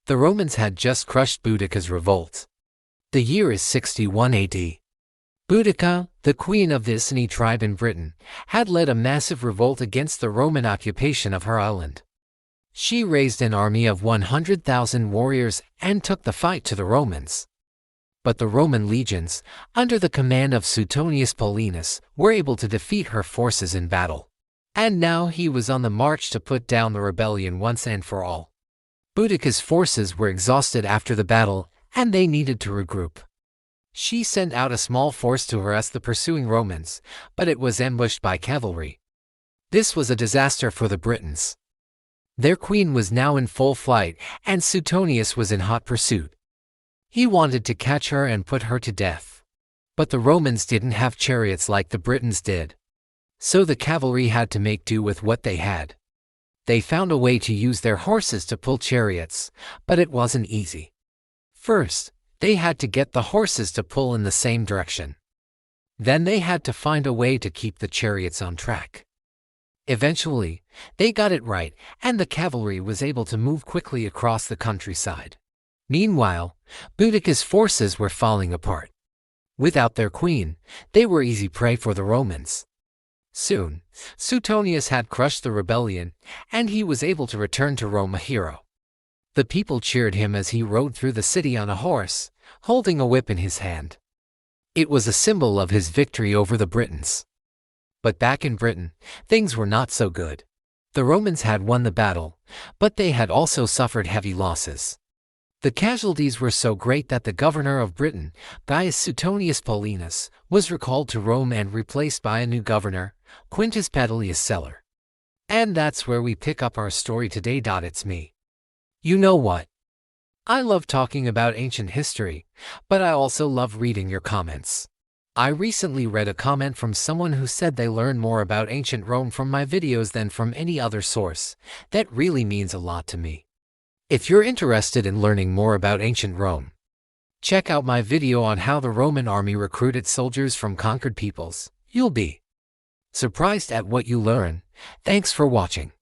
The Romans had just crushed Boudica's revolt. The year is 61 AD. Boudica, the queen of the Iceni tribe in Britain, had led a massive revolt against the Roman occupation of her island. She raised an army of 100,000 warriors and took the fight to the Romans. But the Roman legions, under the command of Suetonius Paulinus, were able to defeat her forces in battle. And now he was on the march to put down the rebellion once and for all. Boudica's forces were exhausted after the battle, and they needed to regroup. She sent out a small force to harass the pursuing Romans, but it was ambushed by cavalry. This was a disaster for the Britons. Their queen was now in full flight, and Suetonius was in hot pursuit. He wanted to catch her and put her to death. But the Romans didn't have chariots like the Britons did. So the cavalry had to make do with what they had. They found a way to use their horses to pull chariots, but it wasn't easy. First, they had to get the horses to pull in the same direction. Then they had to find a way to keep the chariots on track. Eventually, they got it right, and the cavalry was able to move quickly across the countryside. Meanwhile, Boudica's forces were falling apart. Without their queen, they were easy prey for the Romans. Soon, Suetonius had crushed the rebellion, and he was able to return to Rome a hero. The people cheered him as he rode through the city on a horse, holding a whip in his hand. It was a symbol of his victory over the Britons. But back in Britain, things were not so good. The Romans had won the battle, but they had also suffered heavy losses. The casualties were so great that the governor of Britain, Gaius Suetonius Paulinus, was recalled to Rome and replaced by a new governor, Quintus Petilius Celer. And that's where we pick up our story today. It's me. You know what? I love talking about ancient history, but I also love reading your comments. I recently read a comment from someone who said they learned more about ancient Rome from my videos than from any other source. That really means a lot to me. If you're interested in learning more about ancient Rome, check out my video on how the Roman army recruited soldiers from conquered peoples. You'll be surprised at what you learn. Thanks for watching.